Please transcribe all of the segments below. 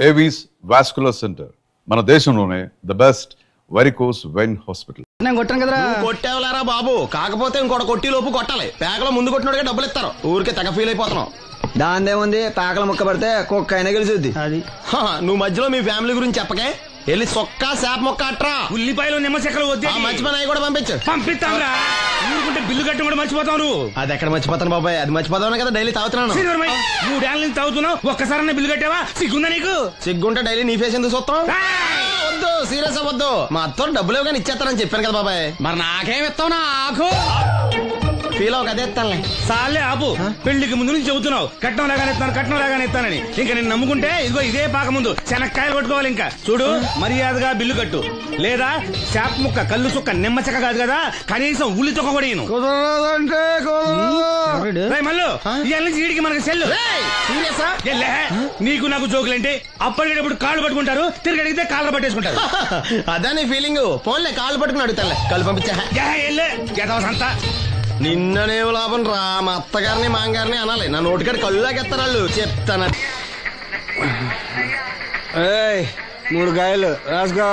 Avis vascular centre మన దేశంలోనే the best varicose vein hospital. నేను కొట్టాను కదరా. కొట్టేవలేరా బాబు, కాకపోతే ఇంకోటి కొట్టి లోపు కొట్టాలి. పేకలో ముందు కొట్టినోడిగా డబ్బులు ఇస్తారు. ఊరికే తెగ ఫీల్ అయిపోతున్నావు. దాందేముంది, పేకల ముక్క పడితే కుక్క అయినా గెలిచుద్ది. అది నువ్వు మధ్యలో మీ ఫ్యామిలీ గురించి చెప్పకే. వెళ్ళి సొక్క శాప మొక్క అట్రా. ఉల్లిపాయలు నిమ్మ చెక్కలు వద్దే. మంచి పని అవి కూడా పంపించు. పంపిస్తాంరా. ఊరుకుంటే బిల్లు కట్టి కూడా మర్చిపోతావు నువ్వు. అది ఎక్కడ మర్చిపోతాను బాబాయ్, అది మర్చిపోతావు కదా డైలీ తాగుతున్నాను. 3 ఏళ్ళ నుంచి తాగుతున్నావు, ఒక్కసారి బిల్లు కట్టావా? సిగ్గుందా నీకు? సిగ్గుంటే డైలీ నీ ఫేస్ ఎందుకు చూస్తాం? వద్దు, సీరియస్ అవ్వద్దు. మా అత్తో డబ్బులు ఇవ్వగానే ఇచ్చేస్తానని చెప్పాను కదా బాబాయ్. మరి నాకేం ఇస్తావు? నాకు ఫీల్ అవ్వక అదే ఇస్తానులే. సాలే ఆపు. పెళ్లికి ముందు నుంచి చెబుతున్నావు కట్నం లాగానే ఇస్తానని. ఇంకా నేను నమ్ముకుంటే ఇదిగో ఇదే పాక ముందు శనక్కాయలు కొట్టుకోవాలి. ఇంకా చూడు, మర్యాదగా బిల్లు కట్టు, లేదా చేప ముక్క, కళ్ళు చుక్క, నిమ్మ చెక్క కాదు కదా, కనీసం ఉల్లి తొక్క కూడా ఇయ్యను. మళ్ళీ ఇవాళ నుంచి వీడికి మనకి సెల్లు. నీకు నాకు జోకులేంటి? అప్పటికేటప్పుడు కాళ్ళు పట్టుకుంటారు, తిరిగి అడిగితే కాళ్ళు పట్టేసుకుంటారు. అదే నీ ఫీలింగ్. ఫోన్లే కాళ్ళు పట్టుకుని అడుగుతానులే. కళ్ళు పంపించా. నిన్ననే లాభం రా. మా అత్తగారిని మాంగారిని అనాలి. నా నోటికాడ కళ్ళు లాగేస్తారు వాళ్ళు. చెప్తాను. 3 కాయలు రాసుకో.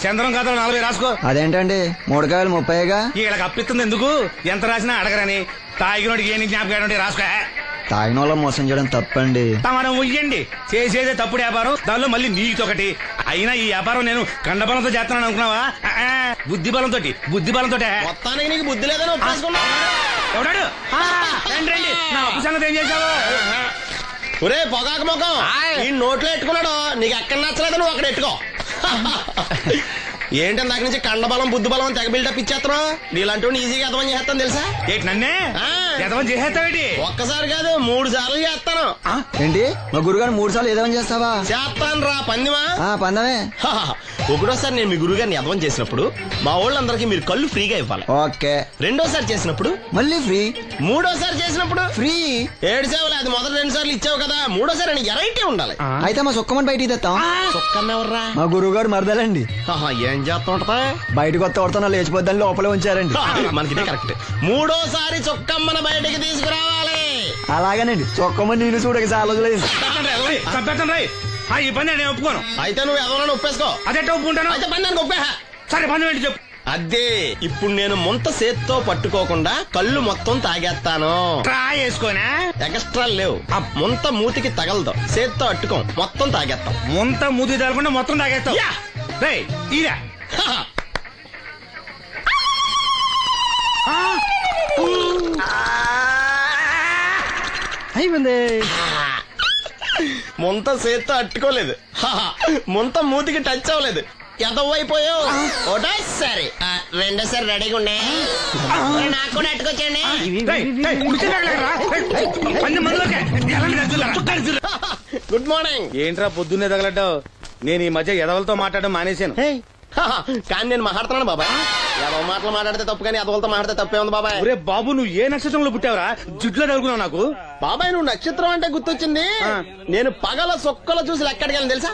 చంద్రం కథలు 40 రాసుకో. అదేంటండి 3 కాయలు 30గా? వీళ్ళకి అప్పిస్తుంది ఎందుకు? ఎంత రాసినా అడగరని. తాగినోడికి ఏ జ్ఞాపకం రాసుకో. తాగిన వాళ్ళ మోసం చేయడం తప్పండి. మనం ఉయ్యండి, చేసేదే తప్పుడు వ్యాపారం, దానిలో మళ్ళీ నీతోకటి. అయినా ఈ వ్యాపారం నేను కండబలంతో చేస్తున్నాను అనుకున్నావా? బుద్ధి బలంతో. మొత్తానికి నీకు బుద్ధి లేదని ఎవడాడు? రండి, నా అప్పు సంగతి ఏం చేశావు? ఒరే పొగాకు ముఖం, ఈ నోట్లో ఎట్టుకున్నాడు. నీకు ఎక్కడ నచ్చలేదు, నువ్వు అక్కడ ఎట్టుకో. ఏంటంటే దాని నుంచి కండబలం బుద్ధి బలం అని తెగ బిల్డప్ ఇచ్చేస్తున్నావు. నీలాంటి ఈజీగా ఎదవం చేస్తాను తెలుసా? ఏంటి నన్నే ఎదవం చేసేస్తావేటి? ఒక్కసారి కాదు 3 సార్లు చేస్తాను. ఏంటి మా గురుగారు 3 సార్లు ఎదవం చేస్తావా? చేస్తాను రా పందిమా. పందమే. ఒకటోసారి నేను మీ గురుగారిని ఎదవం చేసినప్పుడు మా వాళ్ళందరికీ మీరు కళ్ళు ఫ్రీగా ఇవ్వాలి. ఓకే. రెండోసారి చేసినప్పుడు మళ్ళీ ఫ్రీ. మూడోసారి చేసినప్పుడు ఫ్రీ. 7 సేవలు. అది మొదటి 2 సార్లు ఇచ్చావు కదా, మూడోసారి ఎరైటీ ఉండాలి. అయితే మా సుక్కమని బయటికి తెస్తాం. సుక్కమ్మెవర్రా? మా గురువు గారు మరదలండి. ఏం చేస్తుంటా? బయటకు వస్తే కొడతా లేచిపోద్దని లోపలే ఉంచారండి. మనకి కరెక్ట్. మూడోసారి చొక్కమ్మని బయటకి తీసుకురావాలి. అలాగేనండి. చొక్కమని నేను చూడక చాలా రోజులైంది. ఈ పని నేను ఒప్పుకోను. అయితే నువ్వు ఎదవలని ఒప్పేసుకో. అదెట్ట ఒప్పుకుంటాను? అయితే పని దానికి ఒప్పేహ. సరే పని ఏంటి చెప్పు. అదే ఇప్పుడు నేను ముంత చేత్తో పట్టుకోకుండా కళ్ళు మొత్తం తాగేస్తాను. ట్రై చేసుకోనా? ఎక్స్ట్రా లేవు. ముంత మూతికి తగలదు, చేత్తో అట్టుకోం, మొత్తం తాగేస్తాం. ముంత మూతి తగలకుండా మొత్తం తాగేస్తాం. ఇదా అయిపోయింది. ముంత చేత్తో అట్టుకోలేదు, ముంత మూతికి టచ్ అవ్వలేదు. ఎదవైపోయావు. ఒకటోసారి రెండోసారి రెడీగా ఉండే. నాకు కూడా అట్టుకొచ్చండి. Good morning. ఏంట్రా పొద్దున్నే తగలడ్డావు? నేను ఈ మధ్య ఎదవలతో మాట్లాడడం మానేశాను. కానీ నేను మాట్లాడుతున్నాను బాబాయ్. ఎదవ మాటలు మాట్లాడితే తప్పు, కానీ ఎదవలతో మాట్లాడితే తప్పే ఉంది బాబాయ్. ఒరే బాబు, నువ్వు ఏ నక్షత్రంలో పుట్టావురా? జుట్లో తగులుకున్నావు నాకు. బాబాయ్ నువ్వు నక్షత్రం అంటే గుర్తొచ్చింది. నేను పగల సొక్కలు చూసి లెక్కడికి తెలుసా?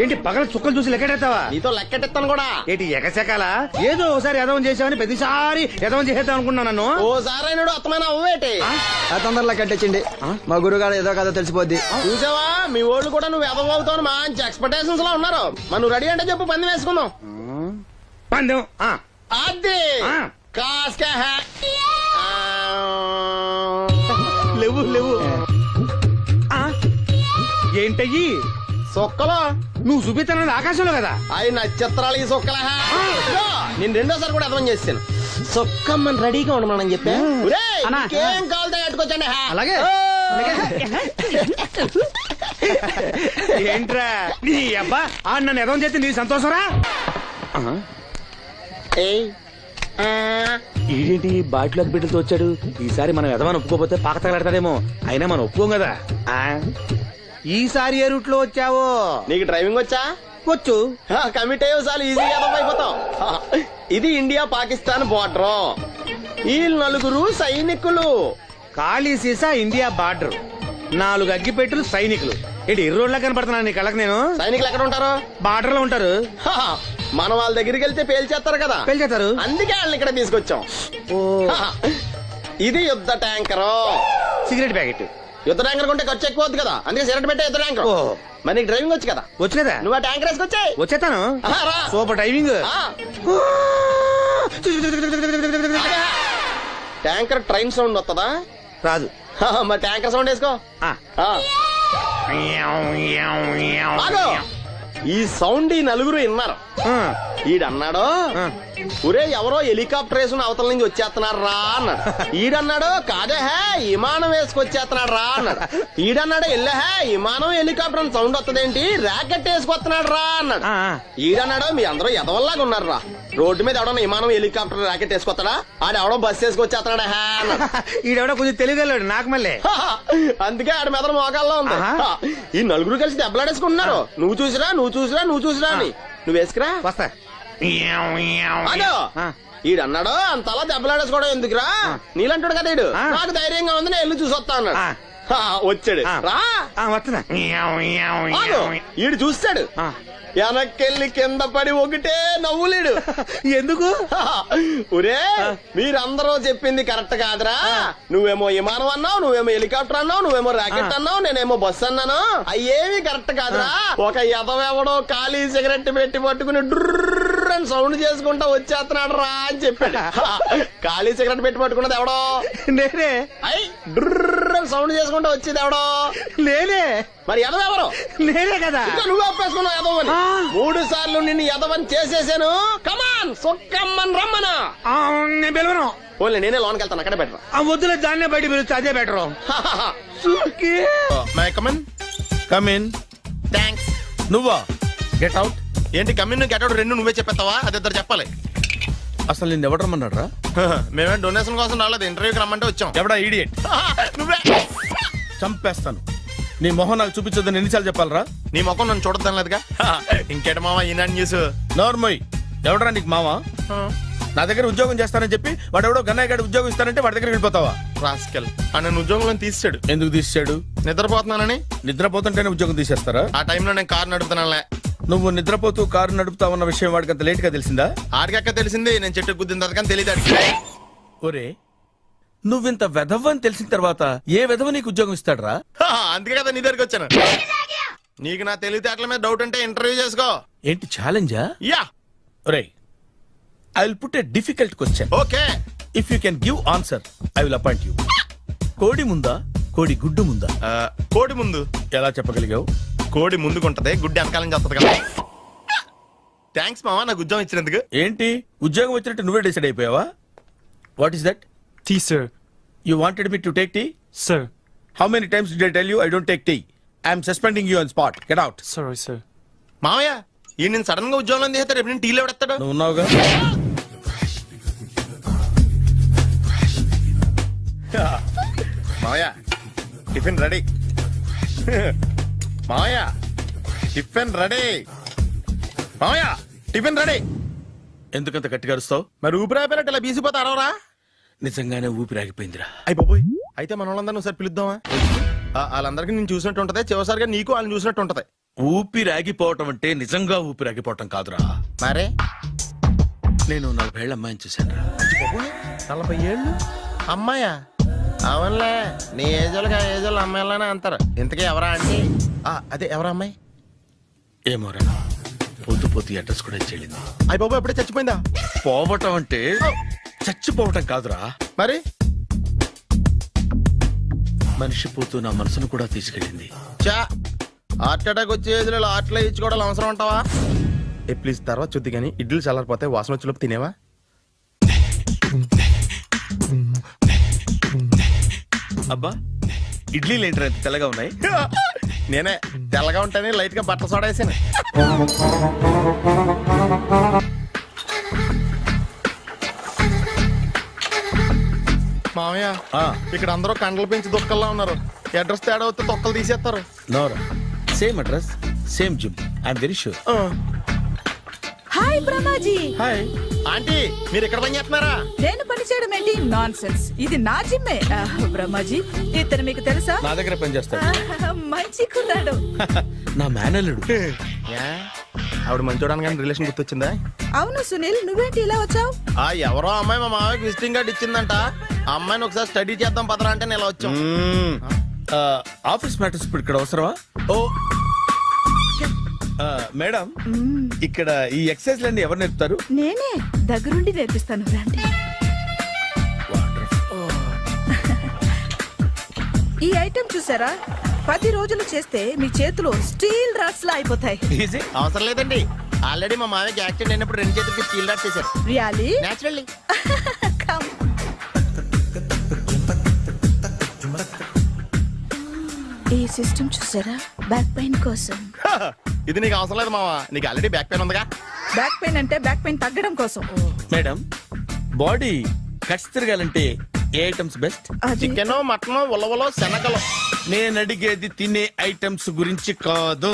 ఏంటి పగల చుక్కలు చూసి లెక్కెడతావా? నీతో లెక్కెట్టాను కూడా. ఏంటి ఎగసెకాల? ఏదో ఒకసారి ఎదవం చేసావని ప్రతిసారి ఎదవం చేసేద్దాం అనుకున్నాను నన్ను. ఓసారి అయినాడు అత్తమైన అవ్వేటి. తొందరలో కట్టించండి. మా గురుగారు ఏదో కదా తెలిసిపోద్ది. చూసావా, మీ వాళ్ళు కూడా నువ్వు ఎదవ అవుతావు మంచి ఎక్స్పెక్టేషన్స్ లో ఉన్నారు. మనం రెడీ అంటే చెప్పు, పందెం వేసుకుందాం. పందెం అది కాస్క లేవు ఏంటయ్యి సొక్కలో నువ్వు చూపిస్తానది ఆకాశంలో కదా? అవి నక్షత్రాలు ఈ సొక్కల. నేను రెండోసారి కూడా అర్థం చేస్తాను. సొక్కమ్మని రెడీగా ఉండమని చెప్పా. ఏం కావాలితే కట్టుకోవచ్చండి. అలాగే. ఏంట్రా నీ అబ్బా నన్ను ఎదవం చేస్తే నీ సంతోషరా? ఏంటి బాటిలోకి బిడ్డలతో వచ్చాడు? ఈసారి మనం ఎదవని ఒప్పుకోపోతే పాక తగలాడతాడేమో. అయినా మనం ఒప్పుకోం కదా. ఈసారి ఏ రూట్ లో వచ్చావో? నీకు డ్రైవింగ్ వచ్చా? వచ్చు. కమిట్ అయ్యే సార్లు ఈజీగా అయిపోతాం. ఇది ఇండియా పాకిస్తాన్ బోర్డర్. ఈ 4 సైనికులు. ఖాళీ సీసా ఇండియా బార్డర్, 4 అగ్గిపెట్టులు సైనికులు. ఏంటి ఎర్రోడ్లా కనపడుతున్నాను నీ కళ్ళకి నేను? సైనికులు ఎక్కడ ఉంటారు? బార్డర్ లో ఉంటారు. మనం వాళ్ళ దగ్గరికి వెళ్తే పేల్చేస్తారు కదా. పేల్చేస్తారు. అందుకే వాళ్ళని ఇక్కడ తీసుకొచ్చాం. ఇది యుద్ధ ట్యాంకరు. Cigarette packet. యుద్ధ ట్యాంకర్ కొంటే ఖర్చు ఎక్కువ అవుతుంది కదా, అందుకే సిగరెట్ పెట్టే యుద్ధ ట్యాంకర్. ఓ. మరి నీకు డ్రైవింగ్ వచ్చు కదా, వచ్చు కదా, నువ్వు ఆ ట్యాంకర్ వేసుకొచ్చాయి. వచ్చేస్తాను. రా. Super driving. Tanker train sound వస్తుందా? రాదు. మరి ట్యాంకర్ సౌండ్ వేసుకో. ఆ. ఆగు. ఈ సౌండ్ ఈ నలుగురు విన్నారు. ఆ. ఈడన్నాడు, ఆ. ఒరే ఎవరో హెలికాప్టర్ వేసుకుని అవతల నుంచి వచ్చేస్తున్నారు రా అన్నాడు. ఈడన్నాడు, కాదే హే విమానం వేసుకొచ్చేస్తున్నాడు రా అన్నాడు. ఈడన్నాడు, ఎల్లహే విమానం హెలికాప్టర్ సౌండ్ వస్తుందేంటి, ర్యాకెట్ వేసుకొస్తున్నాడు రా అన్నాడు. ఆ. ఈడన్నాడు, మీ అందరూ ఎదవల్లాగా ఉన్నారు రా, రోడ్డు మీద ఎవడన్నా విమానం హెలికాప్టర్ ర్యాకెట్ వేసుకొస్తాడా, ఆడెవడో బస్సు వేసుకొచ్చేస్తున్నాడు హే అన్నాడు. ఈడెవడో కొంచెం తెలియగలడు నాకు మళ్ళీ. అందుకే ఆడ మెదడు మోకాల్లో ఉంది. ఆహా. ఈ నలుగురు కలిసి దెబ్బలాడేసుకుంటున్నారు. నువ్వు చూసిరా అని. నువ్వు వేసుకురా. వస్తా. అదో ఆ. ఈడన్నాడు, అంతలా దెబ్బలాడేసుకోవడం ఎందుకురా, నీలంటాడు కదా ఈడు, ఆ. నాకు ధైర్యంగా ఉంది, నేను ఇల్లు చూసొస్తా అన్నాడు. ఆ. వచ్చాడు. ఆ. రా. వస్తున్నా. ఆగు. ఈడు చూస్తాడు, ఆ. వెనక్కెళ్ళి కింద పడి ఒకటే నవ్వులేడు. ఎందుకు? ఒరే మీరందరూ చెప్పింది కరెక్ట్ కాదురా, నువ్వేమో విమానం అన్నావు, నువ్వేమో హెలికాప్టర్ అన్నావు, నువ్వేమో రాకెట్ అన్నావు, నేనేమో బస్సు అన్నాను, అయ్యేవి కరెక్ట్ కాదురా. ఒక ఎదవెవడో ఖాళీ సిగరెట్ పెట్టి పట్టుకుని డ్రర్ అని సౌండ్ చేసుకుంటా వచ్చేస్తున్నాడు రా అని చెప్పాడు. ఖాళీ సిగరెట్ పెట్టి పట్టుకున్నది ఎవడో? నేనే. అయ్యి డ్రర్ అని సౌండ్ చేసుకుంటా వచ్చేది ఎవడో? నేనే. మరి ఎదవెవరు? నేనే కదా. ఇంకా నువ్వు ఒప్పేసుకున్నావు ఎదవని. 3 సార్లు నిన్ను ఎదవని చేసేసాను. కమాన్ సొక్కమ్మన్ రమ్మనా. నేను పిలవను. ఓన్లీ నేనే లోన్కి వెళ్తాను, అక్కడే బెటర్. ఆ వద్దులే, దాన్నే బయట పిలుస్తా, అదే బెటరు. కమిన్. థ్యాంక్స్. నువ్వా? Get out. ఏంటి కమిన్ గెట్ అవుట్ రెండు నువ్వే చెప్పేస్తావా? అది ఇద్దరు చెప్పాలి. అసలు నిన్ను ఎవడు రమ్మన్నాడు రా? మేమే డొనేషన్ కోసం రాలేదు, ఇంటర్వ్యూకి రమ్మంటే వచ్చాం. ఎవడా ఈడియట్? నువ్వే. చంపేస్తాను. నీ మొహం నాకు చూపించొద్దని ఎన్నిసార్లు చెప్పాలరా? నీ ముఖం నన్ను చూడద్దాం లేదుగా. ఇంకేట మావా ఈనాడు న్యూస్. నోర్మోయ్. ఎవడరా నీకు మావా? నా దగ్గర ఉద్యోగం చేస్తానని చెప్పి వాడు ఎవడో గన్నయ్య గడి ఉద్యోగం ఇస్తానంటే వాడి దగ్గర వెళ్ళిపోతావా? రాస్కెల్ నన్ను ఉద్యోగంలో తీసాడు. ఎందుకు తీసాడు? నిద్రపోతున్నానని. నిద్రపోతుంటేనే ఉద్యోగం తీసేస్తారా? ఆ టైంలో నేను కారు నడుపుతున్నానులే. నువ్వు నిద్రపోతూ కారు నడుపుతావన్న విషయం వాడికి అంత లేట్ గా తెలిసిందా? ఆడికక్క తెలిసింది, నేను చెట్టు గుద్దిన కానీ తెలియదు. ఒరే, నువ్వింత వెధవ్ అని తెలిసిన తర్వాత ఏ వెధవ నీకు ఉద్యోగం ఇస్తాడరా? అందుకే కదా నీ దగ్గరికి వచ్చాను. నీకు నా తెలివితేటల మీద డౌట్ అంటే ఇంటర్వ్యూ చేసుకో. ఏంటి ఛాలెంజా? యా. ఒరే, I will put a difficult question. Okay. If you can give answer I will appoint you. కోడి ముందా, కోడి గుడ్డు ముందా? కోడి ముందు. ఎలా చెప్పగలిగావు? కోడి ముందుకుంటది, గుడ్డి వెనకాలం చేస్తుంది కదా. థ్యాంక్స్ మావా నాకు ఉద్యోగం ఇచ్చినందుకు. ఏంటి ఉద్యోగం వచ్చినట్టు నువ్వే డిసైడ్ అయిపోయావా? What is that? Tea, sir. You wanted me to take tea? Sir. How many times did I tell you I don't take tea? I am suspending you on spot. Get out. Sorry, sir. మావయ్య ఈ నేను sudden గా ఉద్యోగంలో తీస్తాడు, రేపు నేను టీలో పెడతాడు. నువ్వు ఉన్నావుగా. మావయ్య టిఫిన్ రెడీ. మావయ్య టిఫిన్ రెడీ. మావయ్య టిఫిన్ రెడీ. ఎందుకంత గట్టిగా అరుస్తావు? మరి ఊపిరాయిపోయినట్టు ఇలా బీసిపోతే అరవరా? నిజంగానే ఊపిరాగిపోయిందిరా. అయ్యి బాబోయ్, అయితే మన వాళ్ళందరినీ ఒకసారి పిలుద్దామా? వాళ్ళందరికీ నేను చూసినట్టు ఉంటది, చివరిసారిగా నీకు వాళ్ళని చూసినట్టు ఉంటది. ఊపిరాగిపోవటం అంటే నిజంగా ఊపిరాగిపోవటం కాదురా. మరే నేను 40 ఏళ్ల అమ్మాయిని చూశాను రా. 40 ఏళ్ళు అమ్మాయా? అవునులే, నీ ఏజోళ్ళకి ఆ ఏజోళ్ళు అమ్మాయిలానే అంటారు. ఇంతకీ ఎవరా అంటే? అదే ఎవరా అమ్మాయి? ఏమోరా, పోతూ పోతూ అడ్రస్ కూడా చెల్లింది. అయ్యి బాబు ఎప్పుడే చచ్చిపోయిందా? పోవటం అంటే చచ్చిపోవటం కాదురా, మరి మనిషి పోతూ నా మనసును కూడా తీసుకెళ్ళింది. చా హార్ట్ అటాక్ వచ్చే ఏజ్లో హార్ట్లో ఇచ్చుకోవడం అవసరం ఉంటావా? ప్లీజ్ తర్వాత చూద్ది కానీ ఇడ్లీ చల్లారిపోతే వాసన వచ్చేలోపు తినేవా? అబ్బా, ఇడ్లీలు ఏంట్రా ఇంత తెల్లగా ఉన్నాయి? నేనే తెల్లగా ఉంటానే లైట్ గా బట్టలు సోడేసాను. మామయ్య ఇక్కడ అందరూ కండలు పెంచి దుక్కల్లా ఉన్నారు. అడ్రస్ తేడా వస్తే తొక్కలు తీసేస్తారు. నోరా, same address same gym. I'm very sure. Hi Brahmaji. Hi aunty, మీరు ఇక్కడ పని చేస్తున్నారా? నేను పని చేయడం ఏంటి? Nonsense. ఇది నా జిమ్మే. బ్రహ్మాజీ, ఇతను మీకు తెలుసా? నా దగ్గర పని చేస్తాడు. మంచి కుర్రాడు. నా మేనల్లుడు. ఆవిడ మంచి చూడడానికి కానీ రిలేషన్ గుర్తొచ్చిందా? అవును సునీల్, నువ్వేంటి ఇలా వచ్చావు? ఎవరో అమ్మాయి మా మామయ్యకి విజిటింగ్ కార్డు ఇచ్చిందంట. ఆ అమ్మాయిని ఒకసారి స్టడీ చేద్దాం పదరా అంటే నేను ఇలా వచ్చాం. ఆఫీస్ మ్యాటర్స్ ఇప్పుడు ఇక్కడ అవసరమా? ఓ మేడం, ఇక్కడ ఈ ఎక్సర్సైజ్ లన్నీ ఎవరు నేర్పుతారు? నేనే దగ్గరుండి నేర్పిస్తాను రండి. ఈ ఐటెం చూసారా, 10 రోజులు చేస్తే మీ చేతులు స్టీల్ రాట్స్ లా అయిపోతాయి. ఈజీ. అవసరం లేదండి, ఆల్రెడీ మా మామయ్యకి యాక్సిడెంట్ అయినప్పుడు 2 చేతులకి స్టీల్ డాట్ చేశారు. Really naturally. కమ్. ఈ సిస్టమ్ చూసారా, బ్యాక్ పెయిన్ కోసం. ఇది నీకు అవసరం లేదు మావా, నీకు ఆల్రెడీ బ్యాక్ పెయిన్ ఉందిగా. బ్యాక్ పెయిన్ అంటే బ్యాక్ పెయిన్ తగ్గడం కోసం. మేడం, బాడీ కట్స్ తిరగాలంటే ఏ ఐటమ్స్ బెస్ట్? అది చికెన్, మటన్, ఉలవలో, శనగలు. నేను అడిగేది తినే ఐటమ్స్ గురించి కాదు,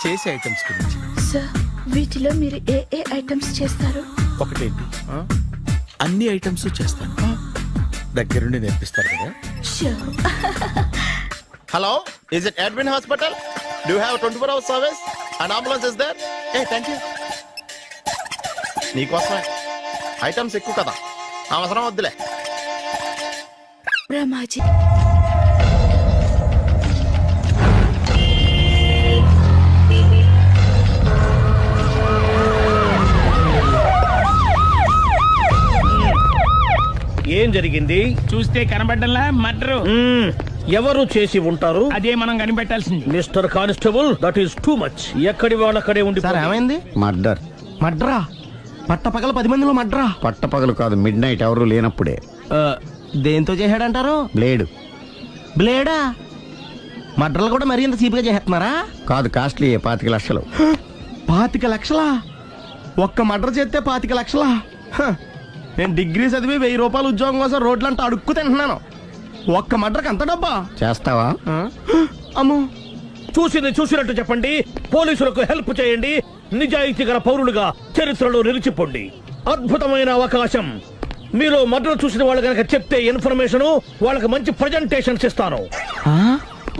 చేసే ఐటమ్స్ గురించి. సార్, వీటిలో మీరు ఏ ఏ ఐటమ్స్ చేస్తారు? ఒకటేంటి, అన్ని ఐటమ్స్ చేస్తాను. దగ్గరుండి నేర్పిస్తారు కదా. Sure. Hello, is it admin hospital? Do you have 24 hours service and ambulance is there? ఏ థ్యాంక్ యూ. నీకోసమే ఐటమ్స్ ఎక్కువ కదా, అవసరం వద్దులే. రమాజీ, ఏం జరిగింది? చూస్తే కనబడ్డంలా మర్డరు. ఎవరు చేసి ఉంటారు? అదే మనం కనిపెట్టాల్సింది. Mister constable, that is too much. ఎక్కడి వాళ్ళక్కడే ఉండి ఏమైంది? మర్డర్. మడ్రా? పట్ట పగల 10 మందిలో మడ్రా? పట్టపగలు కాదు, మిడ్ నైట్ ఎవరు లేనప్పుడే. దేంతో చేశాడంటారు? బ్లేడ్. బ్లేడా? మడ్రలు కూడా మరీ ఇంత చీప్ గా చేస్తున్నారా? కాదు, కాస్ట్లీ 25 లక్షలు. 25 లక్షలా? ఒక్క మడ్ర చేస్తే 25 లక్షలా? హ, నేను డిగ్రీ చదివి 1000 రూపాయలు ఉద్యోగం కోసం రోడ్లంతా అడుక్కు తింటున్నాను. ఒక్క మడ్రకు అంత డబ్బా? చేస్తావా? అమ్మో. చూసింది చూసినట్టు చెప్పండి, పోలీసులకు హెల్ప్ చేయండి, నిజాయితీ గల పౌరులుగా చరిత్రలో నిలిచిపోండి. అద్భుతమైన అవకాశం. మీరు మర్డర్ చూసిన వాళ్ళు కనుక చెప్తే ఇన్ఫర్మేషన్, వాళ్ళకి మంచి ప్రజెంటేషన్స్ ఇస్తాను.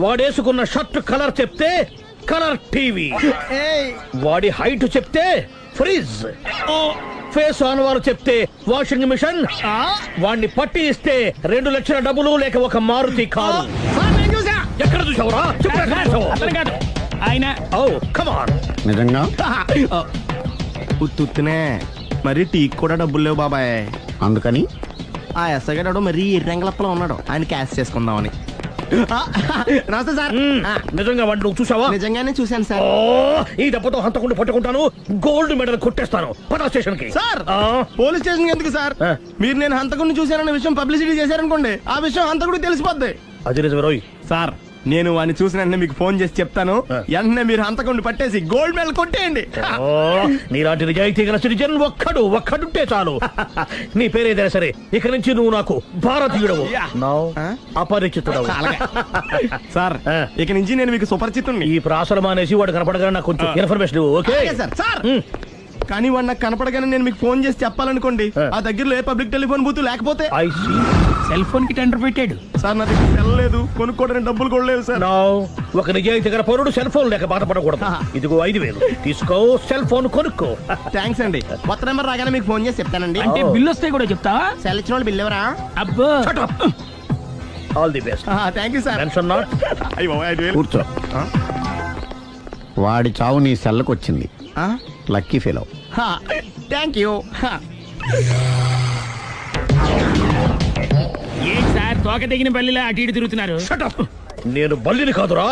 వాడేసుకున్న షర్ట్ కలర్ చెప్తే కలర్ టీవీ, వాడి హైట్ చెప్తే ఫ్రిజ్, ఫేస్ ఆన్ వారు చెప్తే వాషింగ్ మిషన్, వాడిని పట్టి ఇస్తే 2 లక్షల డబ్బులు లేక ఒక మారుతి కారు. ఎక్కడ చూసావురా? అతను కాదు ఆయన. Oh come on. నిజంగా? ఉత్తునే మరి టీకి కూడా డబ్బులు లేవు బాబాయ్. అందుకని ఆ ఎస్ఐ గారు మరీ ఎర్రంగలప్పలో ఉన్నాడు, ఆయన క్యాష్ చేసుకుందామని. నమస్తే సార్. నిజంగా వాడిని నువ్వు చూసావా? నిజంగానే చూశాను సార్. ఓ, ఈ దెబ్బతో హంతకుండా పట్టుకుంటాను, గోల్డ్ మెడల్ కొట్టేస్తాను. పద స్టేషన్ కి. సార్, పోలీస్ స్టేషన్ ఎందుకు సార్? మీరు నేను హంతకుడిని చూశానన్న విషయం పబ్లిసిటీ చేశారనుకోండి, ఆ విషయం హంతకుడికి తెలిసిపోద్ది. అది నిజమే రోయ్. సార్, నేను వాడిని చూసిన వెంటనే మీకు ఫోన్ చేసి చెప్తాను, వెంటనే మీరు హంతకుడిని పట్టేసి గోల్డ్ మెడల్ కొట్టేయండి. ఓ, నీలాంటి నిజాయితీ గల సిటిజన్ ఒక్కడుంటే చాలు. నీ పేరేదైనా సరే, ఇక నుంచి నువ్వు నాకు భారతీయుడవు, అపరిచితుడవు. సార్, ఇక నుంచి నేను మీకు సుపరిచితుణ్ణి. ఈ ప్రాసలు మానేసి వాడు కనపడగానే నాకు కొంచెం ఇన్ఫర్మేషన్ ఇవ్వు, ఓకే? సార్, కానీ వాడు నాకు కనపడగానే నేను మీకు ఫోన్ చేసి చెప్పాలనుకోండి, ఆ దగ్గరలో ఏ పబ్లిక్ టెలిఫోన్ బూత్ లేకపోతే. I see. సెల్ ఫోన్ కి టెండర్ పెట్టాడు. సార్, నా దగ్గర సెల్ లేదు, కొనుక్కోవడానికి డబ్బులు కూడా లేవు సార్. ఒక నిజాయితీ గల పౌరుడు సెల్ ఫోన్ లేక బాధపడకూడదు. ఇదిగో 5000 తీసుకో, సెల్ ఫోన్ కొనుక్కో. థ్యాంక్స్ అండి. కొత్త నెంబర్ రాగానే మీకు ఫోన్ చేసి చెప్తానండి. అంటే బిల్ వస్తే కూడా చెప్తావా? సెల్ ఇచ్చిన వాళ్ళు బిల్ ఎవరా? అబ్బో, all the best. Thank you sir. Tension not. కూర్చో. వాడి చావు నీ సెల్లకు వచ్చింది. Lucky fellow. Thank you. ఏం సార్ తోక తెగిన బల్లిలా అటు ఇటు తిరుగుతున్నారు? నేను బల్లిని కాదురా,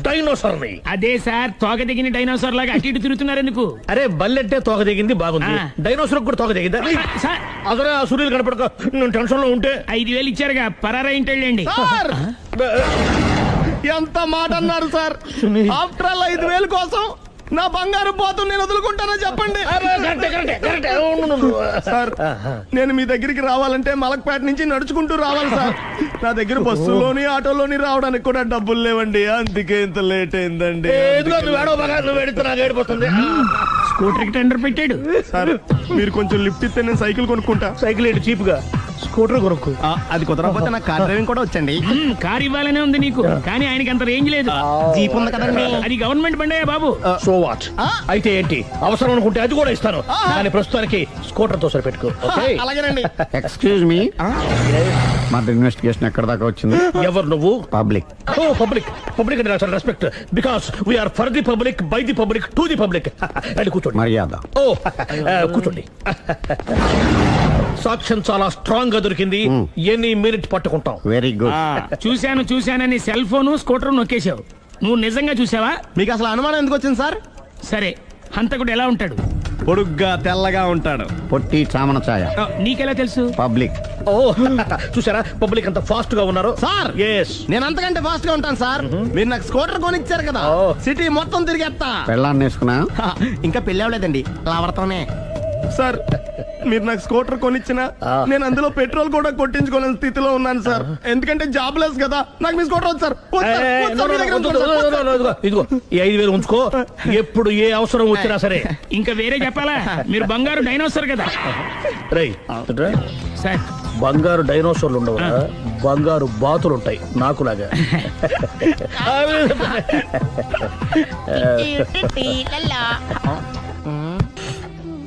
డైనోసార్ని. అదే సార్, తోక తెగిన డైనోసార్ లాగా అటు ఇటు తిరుగుతున్నారు ఎందుకు? అరే, బల్లెట్టే తోక దిగింది బాగుంది, డైనోసార్ కూడా తోక దిగిందా? సార్, అసలే ఆ సూర్యులు కనపడక నేను టెన్షన్ లో ఉంటే 5000 ఇచ్చారుగా, పరారా ఇంటండి. సార్, ఎంత మాట అన్నారు సార్? ఆఫ్టర్ ఆల్ 5000 కోసం నా బంగారు పోతు నేను వదులుకుంటానని చెప్పండి. సార్, నేను మీ దగ్గరికి రావాలంటే మలక్పేట నుంచి నడుచుకుంటూ రావాలి సార్. నా దగ్గర బస్సులోని ఆటోలోని రావడానికి కూడా డబ్బులు లేవండి, అందుకే ఇంత లేట్ అయిందండి. స్కూటర్ కి టెండర్ పెట్టాడు. సార్, మీరు కొంచెం లిఫ్ట్ ఇస్తే నేను సైకిల్ కొనుక్కుంటా. సైకిల్ ఏంటి చీప్ గా? స్కూటర్ కొనుక్కు. అది కుదరకపోతే నాకు కార్ డ్రైవింగ్ కూడా వచ్చండి. కార్ ఇవ్వాలనే ఉంది నీకు, కానీ ఆయనకి అంత రేంజ్ లేదు. జీప్ ఉంది కదండి. అది గవర్నమెంట్ బండే బాబు. So what? అయితే ఏంటి, అవసరం అనుకుంటే అది కూడా ఇస్తాను, కానీ ప్రస్తుతానికి స్కూటర్ తో సరిపెట్టుకో. ఓకే? అలాగేనండి. ఎక్స్క్యూజ్ మీ, మరి ఇన్వెస్టిగేషన్ ఎక్కడ దాకా వచ్చింది? ఎవరు నువ్వు? పబ్లిక్. ఓ పబ్లిక్. పబ్లిక్ అంటే నాకు respect, because we are for the public, by the public, to the public. రండి కూర్చోండి. మర్యాద. ఓ కూర్చోండి. సాక్ష్యం చాలా స్ట్రాంగ్ గా దొరికింది, ఎన్ని మినిట్ పట్టుకుంటాం. Very good. చూశానని సెల్ ఫోను స్కూటర్ నొక్కేశావు. నువ్వు నిజంగా చూసావా? మీకు అసలు అనుమానం ఎందుకు వచ్చింది సార్? సరే, హంతకుడు ఎలా ఉంటాడు? పొడుగ్గా తెల్లగా ఉంటాడు. పొట్టి చామన ఛాయ. నీకెలా తెలుసు? పబ్లిక్. ఓ చూసారా పబ్లిక్ అంత ఫాస్ట్ గా ఉన్నారు. సార్ ఎస్, నేను అంతకంటే ఫాస్ట్ గా ఉంటాను సార్. మీరు నాకు స్కూటర్ కొనిచ్చారు కదా, సిటీ మొత్తం తిరిగేస్తా. పెళ్ళాన్ని వేసుకున్నా? ఇంకా పెళ్లి అవ్వలేదండి, లావర్తోనే. సార్ మీరు నాకు స్కూటర్ కొనిచ్చిన నేను అందులో పెట్రోల్ కూడా కొట్టించుకోలేని స్థితిలో ఉన్నాను సార్. ఎందుకంటే జాబ్ లెస్ కదా, నాకు మీ స్కూటర్ వద్దు సార్. ఇదిగో ఈ 5,000 ఉంచుకో, ఎప్పుడు ఏ అవసరం వచ్చినా సరే. ఇంకా వేరే చెప్పాలా? మీరు బంగారు డైనోసార్ కదా. రై సార్, బంగారు డైనోసార్లు ఉండవు, బంగారు బాతులు ఉంటాయి నాకులాగా.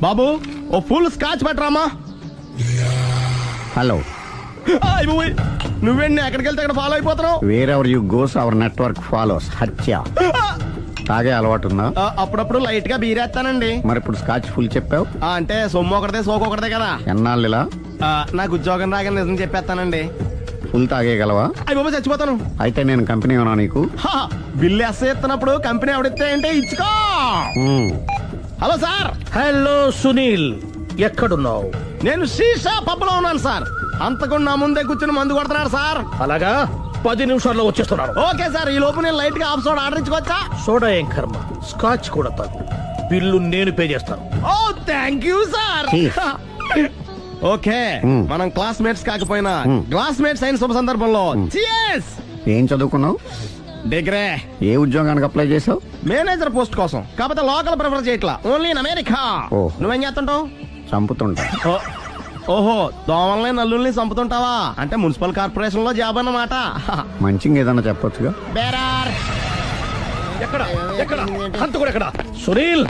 బాబు ఓ ఫుల్ స్కాచ్ పట్టరామా. హలో. నువ్వేండి ఎక్కడికి వెళ్తే అక్కడ ఫాలో అయిపోతున్నావు? Wherever you goes our network follows. హత్య. తాగే అలవాటు ఉందా? అప్పుడప్పుడు లైట్ గా బీరేస్తానండి. మరి ఇప్పుడు స్కాచ్ ఫుల్ చెప్పావు అంటే సొమ్ము ఒకటిదే సోకు ఒకటిదే కదా. ఎన్నాళ్ళు ఇలా? నాకు ఉద్యోగం రాగానే నిజం చెప్పేస్తానండి. ఫుల్ తాగేయగలవా? అయ్యి బాబు చచ్చిపోతాను. అయితే నేను కంపెనీ ఉన్నా నీకు? బిల్లు ఎస్ఐ ఎత్తున్నప్పుడు కంపెనీ ఎవడిస్తే అంటే ఇచ్చుకో. Hello sir. హలో సునీల్, ఎక్కడున్నావు? నేను శీషా పబ్లో ఉన్నాను సార్. అంతకుండా నా ముందే కూర్చుని మందు కొడుతున్నాడు సార్. అలాగా, 10 నిమిషాల్లో వచ్చేస్తున్నాను. ఓకే సార్, ఈ లోపు నేను లైట్ గా హాఫ్ సోడా ఆర్డర్ ఇచ్చుకోవచ్చా? సోడా ఏం కర్మ, స్కాచ్ కూడా తాగు, బిల్లు నేను పే చేస్తాను. ఓ థ్యాంక్ యూ సార్. ఓకే, మనం క్లాస్మేట్స్ కాకపోయినా క్లాస్మేట్స్ అయిన శుభ సందర్భంలో cheers. ఏం చదువుకున్నావు? డిగ్రీ. ఏ ఉద్యోగానికి అప్లై చేసావు? మేనేజర్ పోస్ట్ కోసం, కాకపోతే లోకల్ ప్రిఫర్ చేయట్లా, ఓన్లీ ఇన్ అమెరికా. ఓ. నువ్వేం చేస్తుంటావు? చంపుతుంటా. ఓహో, దోమల్ని నల్లుల్ని చంపుతుంటావా? అంటే మున్సిపల్ కార్పొరేషన్ లో జాబ్ అన్నమాట. మంచిగా ఏదన్నా చెప్పొచ్చుగా. బేరార్. ఎక్కడ ఎక్కడ హంతకుడు ఎక్కడ? సునీల్,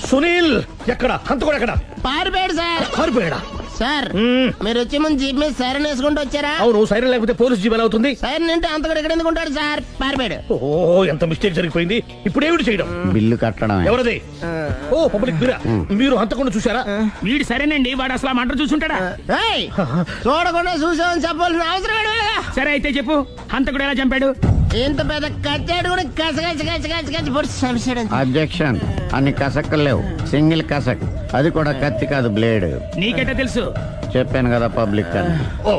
సునీల్ ఎక్కడ? హంతకుడు ఎక్కడ? పారిపోయాడు సార్. పారిపోయాడా? సార్ మీరు వచ్చే ముందు జీప్ మీద సైరన్ వేసుకుంటూ వచ్చారా? అవును, సైరన్ లేకపోతే పోలీస్ జీవన్ అవుతుంది. సైరన్ అంటే అంతకుడు ఎక్కడ ఎందుకు ఉంటాడు సార్? పారిపోయాడు. ఓ ఎంత మిస్టేక్ జరిగిపోయింది. ఇప్పుడు ఏమిటి చేయడం? బిల్లు కట్టడం. ఎవరది? ఓ పబ్లిక్ మీరా? మీరు హంతకుండా చూసారా? వీడు సరేనండి, వాడు అసలు ఆ మంట చూసుంటాడా? ఏయ్, చూడకుండా చూసామని చెప్పాల్సిన అవసరం ఏంటి? సరే అయితే చెప్పు, హంతకుడు ఎలా చంపాడు? ఇంత పెద్ద కచ్చాడు కూడా కసగచ్చి పొడి చంపేశాడు. అబ్జెక్షన్. అన్ని కసక్కలు లేవు, సింగిల్ కసక్. అది కూడా కత్తి కాదు, బ్లేడ్. నీకెట్టా తెలుసు? చెప్పాను కదా పబ్లిక్ అని. Oh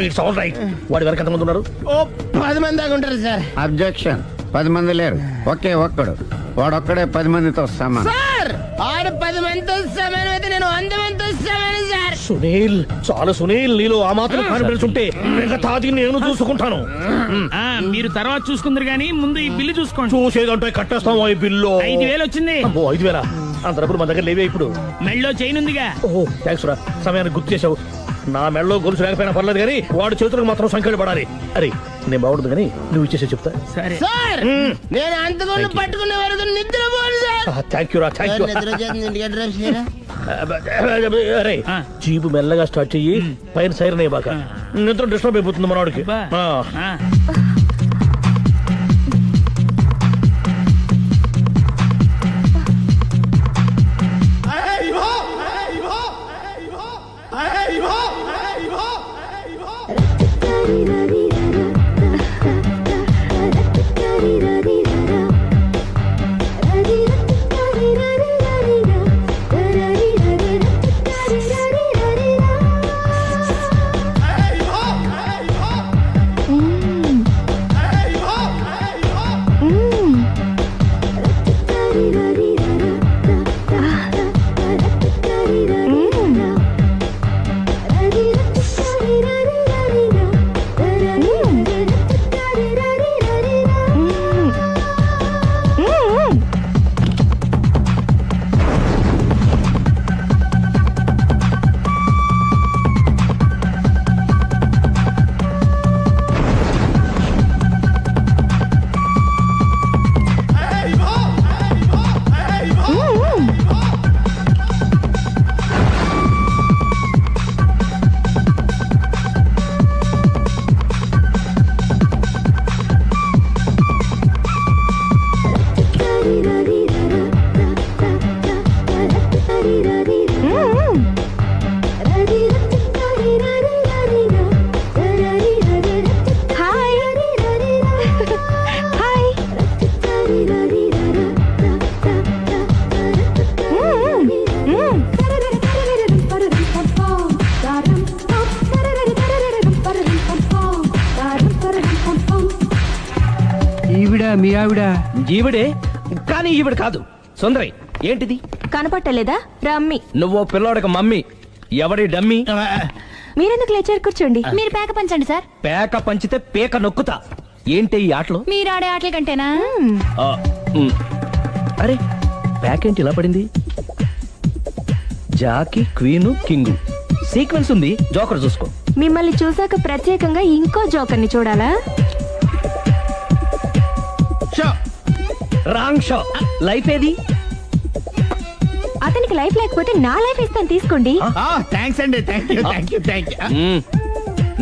it's all right. వాడి వరకు ఎంతమంది ఉన్నారు? ఓ 10 మంది దాకా ఉంటారు సార్. అబ్జెక్షన్. 10 మంది లేరు, ఒకే ఒక్కడు. వాడొక్కడే 10 మందితో సమానం. సార్ ఆడు 10 మందితో సమానం అయితే నేను 100 మందితో సమానం సార్. సునీల్, చాలు సునీల్, నీలో ఆ మాత్రం కాన్ఫిడెన్స్ ఉంటే మిగతాది నేను చూసుకుంటాను. మీరు తర్వాత చూసుకుందరు గానీ ముందు ఈ బిల్లు చూసుకోండి. చూసేదంటే కట్టేస్తాం. ఈ బిల్లు 5,000 వచ్చింది. 5,000? అంత డబ్బులు మన దగ్గర లేవే ఇప్పుడు. మెళ్ళో చైన్ ఉందిగా. ఓహో థ్యాంక్స్ రా, సమయానికి గుర్తు చేసావు. నా మెడలో గొలుసు లేకపోయినా పర్లేదు కానీ వాడి చేతులకు మాత్రం సంఖ్యలు పడాలి. అరే నేను బాగుంటుంది కానీ నువ్వు ఇచ్చేసే చెప్తా. సరే సార్ నేను అంతకుండా పట్టుకునే వరకు నిద్రపోను సార్. థ్యాంక్ యూ రా, థ్యాంక్ యూ. అరే జీపు మెల్లగా స్టార్ట్ చెయ్యి, పైన సైరన్ అయ్యి బాగా నిద్ర డిస్టర్బ్ అయిపోతుంది మనవాడికి. మీ ఆవిడ ఈవిడే, కానీ ఈవిడ కాదు. సుందరి, ఏంటిది? కనపట్టలేదా? రమ్మి. నువ్వు పిల్లోడక మమ్మీ. ఎవడి డమ్మీ? మీరెందుకు లేచారు? కూర్చోండి. మీరు పేక పంచండి సార్. పేక పంచితే పేక నొక్కుతా. ఏంటి ఈ ఆటలు? మీరు ఆడే ఆటల కంటేనా? ఆ, ఉమ్. అరే, పేక ఏంటి ఇలా పడింది? జాకి, క్వీను, కింగు సీక్వెన్స్ ఉంది. జోకర్ చూసుకో. మిమ్మల్ని చూసాక ప్రత్యేకంగా ఇంకో జోకర్ని చూడాలా? Wrong show. లైఫ్ ఏది? అతనికి లైఫ్ లేకపోతే నా లైఫ్ ఇస్తాను, తీసుకోండి. థ్యాంక్స్ అండి. Thank you. ఉమ్.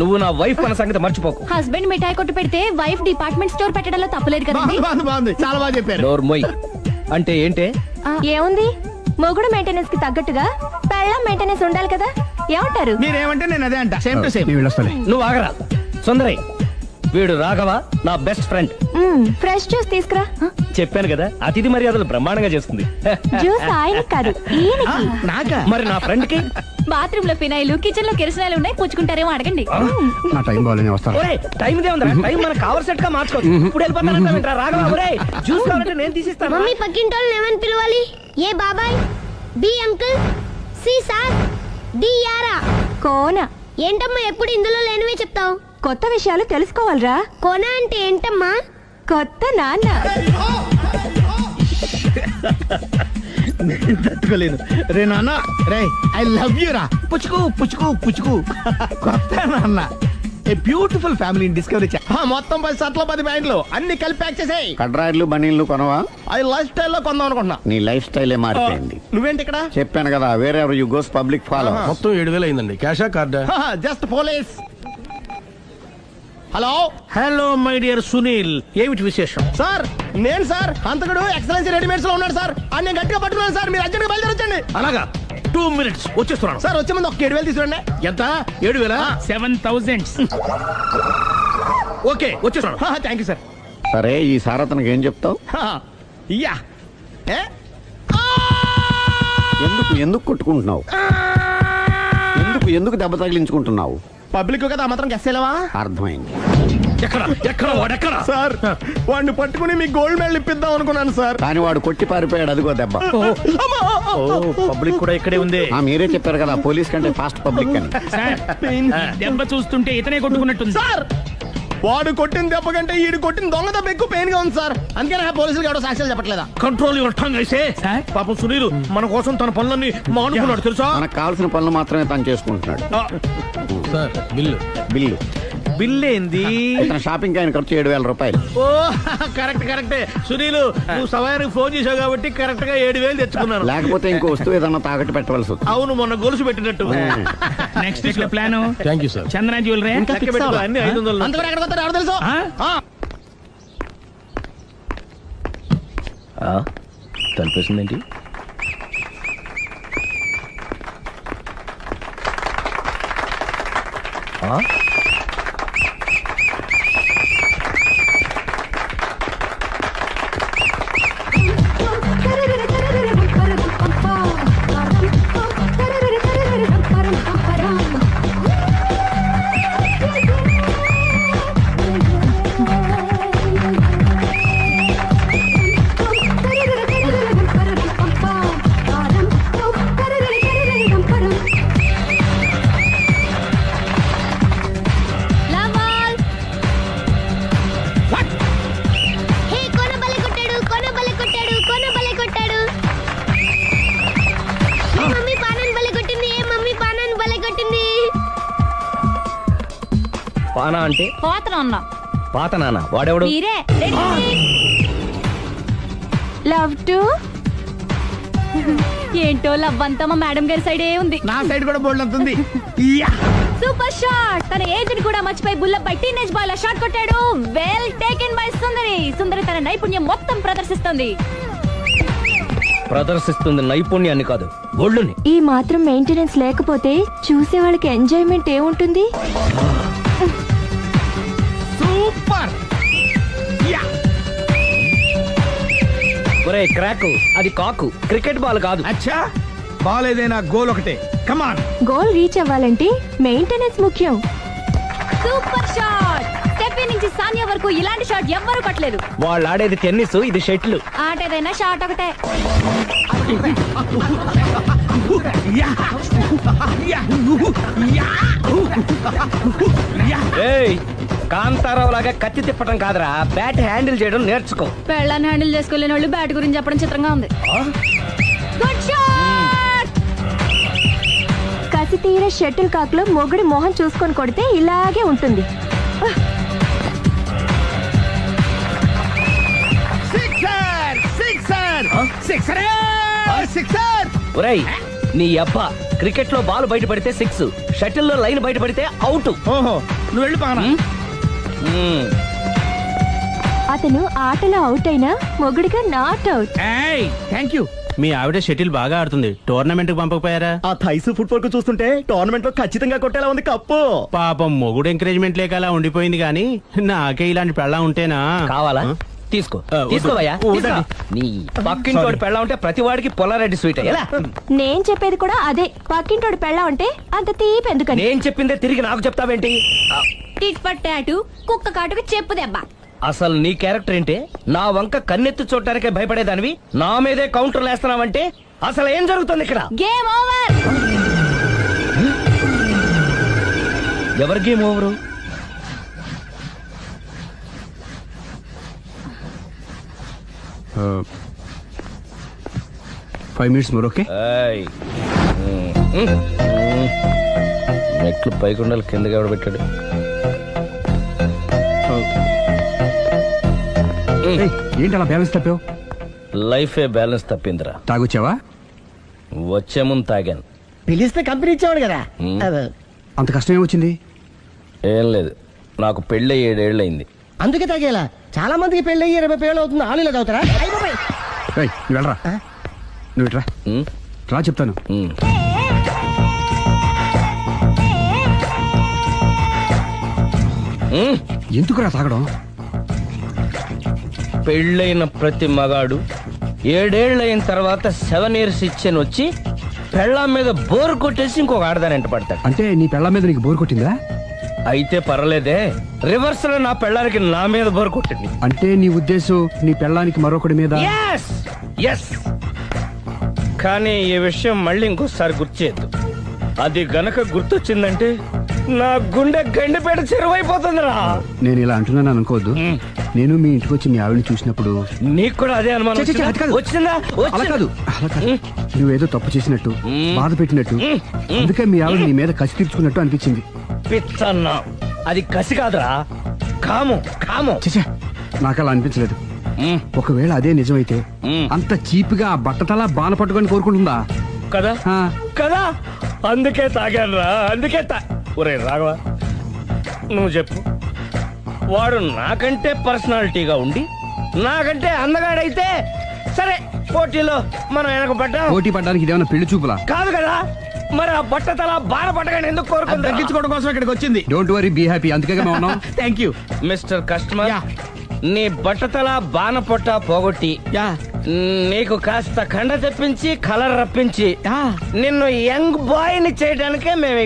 నువ్వు నా వైఫ్ అన్న సంగతి మర్చిపోకు. హస్బెండ్ మిఠాయి కొట్టు పెడితే వైఫ్ డిపార్ట్మెంట్ స్టోర్ పెట్టడంలో తప్పలేదు కదండి. బాగుంది, చాలా బాగా చెప్పారు. డోర్ మొయ్. అంటే ఏంటే? ఏముంది, మొగుడు మెయింటెనెన్స్ కి తగ్గట్టుగా పెళ్ళం మెయింటెనెన్స్ ఉండాలి కదా. ఏమంటారు? మీరేమంటే నేను అదే అంట. Same to same. నువ్వు ఆగరా. సుందరి, వీడు రాఘవ, నా బెస్ట్ ఫ్రెండ్. ఫ్రెష్ జ్యూస్ తీసుకురా. చెప్పాను కదా, అతిథి మర్యాదలు బ్రహ్మాండంగా చేస్తుంది. జ్యూస్ ఆయనకి కాదు, ఈయనకి. నాకా? మరి నా ఫ్రెండ్ కి? బాత్రూమ్ లో ఫినాయిల్, కిచెన్ లో కిరసనాయిలు ఉన్నాయి, పుచ్చుకుంటారేమో అడగండి. నా టైం బాగాలేని వస్తాను. ఒరేయ్, టైం ఇదే ఉందిరా. టైం మనకు కవర్ సెట్ గా మార్చుకోవచ్చు. ఇప్పుడు వెళ్ళిపోతానంటా రాఘవ. ఒరేయ్, జ్యూస్ కావాలంటే నేను తీసిస్తాను. మమ్మీ పక్కింటోళ్ళని ఏమని పిలవాలి? ఏ బాబాయ్, B uncle, C sir, D యారా. కోన. ఏంటమ్మా ఎప్పుడు ఇందులో లేనివే చెప్తావు? కొత్త విషయాలు తెలుసుకోవాలిరా. కోన అంటే ఏంటమ్మా? కొత్త నాన్న. తట్టుకోలేదు రే నాన్న. రే ఐ లవ్ యూ రా. పుచ్చుకు పుచ్చుకు పుచ్చుకు. కొత్త నాన్న. A beautiful family discovery. మొత్తం 10 షర్ట్లు 10 ప్యాంట్లు అన్ని కలిపి ప్యాక్ చేసేయ్. కడ్రాయిలు బనీళ్లు కొనవా? అది లైఫ్ స్టైల్లో కొందాం అనుకుంటున్నా. నీ లైఫ్ స్టైలే మారిపోయింది. నువ్వేంటి ఇక్కడ? చెప్పాను కదా, వేరే ఎవరు యు గోస్ పబ్లిక్ ఫాలో. మొత్తం 7,000 అయిందండి. క్యాషా కార్డా? Just police. Hello hello my dear Sunil, ఏమిటి విశేషం? సార్, నేను సార్ హంతకుడు ఎక్సలెన్సీ రెడీమేడ్స్ లో ఉన్నాడు సార్. అని నేను గట్టిగా పట్టుకున్నాను సార్. మీరు అర్జెంట్గా బయలుదేరొచ్చండి. అలాగా, 2 minutes వచ్చేస్తున్నాను. సార్ వచ్చే ముందు ఒక 7,000 తీసుకురండి. ఎంత? 7,000? 7,000. ఓకే, వచ్చేస్తున్నాను. Thank you sir. సరే, ఈ సార్ అతనికి ఏం చెప్తావు? యా. ఎందుకు ఎందుకు కొట్టుకుంటున్నావు? ఎందుకు దెబ్బ తగిలించుకుంటున్నావు? పబ్లిక్ కదా మాత్రం గెస్సేలవా? అర్థమైంది. ఎక్కడ వాడెక్కడ? సార్, వాడిని పట్టుకుని మీ గోల్డ్ మెడల్ ఇప్పిద్దాం అనుకున్నాను సార్. కానీ వాడు కొట్టి పారిపోయాడు, అదిగో దెబ్బ. పబ్లిక్ కూడా ఇక్కడే ఉంది. మీరే చెప్పారు కదా, పోలీస్ కంటే ఫాస్ట్ పబ్లిక్ అని. దెబ్బ చూస్తుంటే ఇతనే కొట్టుకున్నట్టుంది సార్. వాడు కొట్టిన దెబ్బ కంటే ఈడు కొట్టిన దొంగ దెబ్బ ఎక్కువ పెయిన్ గా ఉంది సార్. అందుకని పోలీసులు ఎవడో సాక్ష్యాలు చెప్పట్లేదా? కంట్రోల్ యువర్ టంగ్ అయితే. పాపం సునీల్ మన కోసం తన పనులన్నీ మానుకున్నాడు తెలుసా? మనకు కావాల్సిన పనులు మాత్రమే తను చేసుకుంటున్నాడు. Sir bill. బిల్లు బిల్ ఏంది? ఇతను షాపింగ్ ఆయన ఖర్చు 7,000 రూపాయలు. ఓ కరెక్టే. సునీల్, నువ్వు సమయానికి ఫోన్ చేసావు కాబట్టి కరెక్ట్ గా 7,000 తెచ్చుకున్నాను. లేకపోతే ఇంకో వస్తువు ఏదన్నా తాకట్టు పెట్టవలసి వస్తుంది. అవును, మొన్న గొలుసు పెట్టినట్టు. నెక్స్ట్ వీక్ లో plan. Thank you sir. Chandra jewellery అన్ని 500. అంతవరకు ఎక్కడ పోతారు ఎవరు తెలుసు? తలిపేసిందేంటి? పానా అంటే పాత నాన్న. వాడెవడు? లవ్ టు ఏంటో లవ్ అంతా మా మేడం గారి సైడే ఉంది. నా సైడ్ కూడా బోల్డ్ అంతుంది. Super shot. తన ఏజ్ ని కూడా మర్చిపోయి బుల్లపై టీనేజ్ బాయ్ లా షాట్ కొట్టాడు. వెల్ టేకెన్ బై సుందరి తన నైపుణ్యం మొత్తం ప్రదర్శిస్తుంది నైపుణ్యాన్ని కాదు, ఒళ్ళుని. ఈ మాత్రం మెయింటెనెన్స్ లేకపోతే చూసే వాళ్ళకి ఎంజాయ్మెంట్ ఏముంటుంది? సూపర్. ఒరే క్రాకు, అది కాకు, క్రికెట్ బాల్ కాదు. అచ్చా, బాల్ ఏదైనా గోల్ ఒకటే. కమాన్. గోల్ రీచ్ అవ్వాలంటే మెయింటెనెన్స్ ముఖ్యం. Super shot. స్టెఫెన్ నుంచి సానియా వరకు ఇలాంటి షాట్ ఎవ్వరూ కొట్టలేదు. వాళ్ళు ఆడేది టెన్నిస్, ఇది షటిల్. ఆట ఏదైనా షాట్ ఒకటే. కాంతారావు లాగా కత్తి తిప్పడం కాదురా, బ్యాట్ హ్యాండిల్ చేయడం నేర్చుకో. పెళ్ళాన్ని హ్యాండిల్ చేసుకోలేని వాళ్ళు బ్యాట్ గురించి చెప్పడం చిత్రంగా ఉంది. Good shot. కసి తీర షటిల్ కాక్ లో మొగుడి మొహం చూసుకొని కొడితే ఇలాగే ఉంటుంది. ఒరేయ్, నీ అబ్బా క్రికెట్ లో బాల్ బయట పడితే 6, షటిల్ లో లైన్ బయట పడితే అవుట్. ఓహో నువ్వు వెళ్ళి పానా. అతను ఆటలో అవుట్ అయినా మొగుడిగా నాట్ అవుట్. Thank you. మీ ఆవిడ షటిల్ బాగా ఆడుతుంది, టోర్నమెంట్ కు పంపకపోయారా? ఆ థైస్ ఫుట్బాల్ కు చూస్తుంటే టోర్నమెంట్ లో ఖచ్చితంగా కొట్టేలా ఉంది కప్పు. పాపం మొగుడు ఎంకరేజ్మెంట్ లేక అలా ఉండిపోయింది గానీ నాకే ఇలాంటి పెళ్ళా ఉంటేనా. కావాలా? తీసుకో తీసుకోవయ్యా. నీ పక్కింటోడి పెళ్ళా ఉంటే ప్రతి వాడికి పొలారెడ్డి స్వీట్ అయ్యా. నేను చెప్పేది కూడా అదే. పక్కింటోడు పెళ్ళా ఉంటే అంత తీపి ఎందుకని. నేను చెప్పిందే తిరిగి నాకు చెప్తావేంటి? టిట్ పట్టాటు కుక్క కాటుకు చెప్పు దెబ్బ. అసలు నీ క్యారెక్టర్ ఏంటి? నా వంక కన్నెత్తి చూడటానికే భయపడేదానివి నా మీదే కౌంటర్లు వేస్తున్నావంటే అసలు ఏం జరుగుతుంది ఇక్కడ? Game over. ఎవరి game over? 5 minutes more, okay? మెట్లు పైకుండలు కిందకి ఎవడ పెట్టాడు? ఏంటి అలా బ్యాలెన్స్ తప్పావు? లైఫే బ్యాలెన్స్ తప్పిందిరా. తాగొచ్చావా? వచ్చే ముందు తాగాను. పిలిస్తే కంపెనీ ఇచ్చేవాడు కదా. అంత కష్టం ఏమొచ్చింది? ఏం లేదు, నాకు పెళ్ళి 7 ఏళ్ళు అయింది. అందుకే తాగేలా. చాలా మందికి పెళ్ళి 20 ఏళ్ళు అవుతుంది. ఆలు ఇలా తాగుతారా? నువ్వు వెళ్ళరా, నువ్వు ఇట్రా రా చెప్తాను. ఎందుకురా తాగడం? పెళ్ళైన ప్రతి మగాడు 7 ఏళ్ళు అయిన తర్వాత 7 years ఇచ్చాను వచ్చి పెళ్ళాం మీద బోర్ కొట్టేసి ఇంకొక ఆడదానంట పడతాడు. అంటే నీ పెళ్ళ మీద నీకు బోర్ కొట్టిందా? అయితే పర్లేదే, రివర్స్ లో నా పెళ్ళానికి నా మీద బోర్ కొట్టింది. అంటే నీ ఉద్దేశం నీ పెళ్ళానికి మరొకటి మీద? ఎస్. కానీ ఈ విషయం మళ్ళీ ఇంకోసారి గుర్తు చేయద్దు. అది గనక గుర్తొచ్చిందంటే నా గుండె గండిపేట చెరువైపోతుందిరా. నేను ఇలా అంటున్నాను అనుకోవద్దు. నేను మీ ఇంటికి వచ్చి మీ ఆవిడని చూసినప్పుడు నీకు కూడా అదే అనుమానం వచ్చిందా? అలా కాదు. నువ్వేదో తప్పు చేసినట్టు, బాధ పెట్టినట్టు, అందుకే మీ ఆవిడ నీ మీద కసి తీర్చుకున్నట్టు అనిపించింది. పిచ్చన్నా, అది కసి కాదురా, కాము. చచ్చా, నాకు అలా అనిపించలేదు. ఒకవేళ అదే నిజమైతే అంత చీప్ గా బట్టతలా బాన పట్టుకొని కోరుకుంటుందా? కదా అందుకే తాగాను రా, అందుకే ఒరే రాఘవ, నువ్వు చెప్పు, వాడు నాకంటే పర్సనాలిటీగా ఉండి నాకంటే అందగాడైతే సరే, పోటీలో మనం వెనక పడ్డాం. పోటీ పడ్డానికి ఇదేమన్నా పెళ్లి చూపులా? కాదు కదా, మరి ఆ బట్టతల బాన పట్టగానే ఎందుకు కోరుకుంటా? తగ్గించుకోవడం కోసం ఇక్కడికి వచ్చింది. Don't worry, be happy. అందుకే మేము ఉన్నాం. Thank you mister customer. నీ బట్టతల బాన పొట్ట పోగొట్టి నీకు కాస్త కండ తెప్పించి కలర్ రప్పించి నిన్ను యంగ్ బాయ్ ని చేయడానికే మేము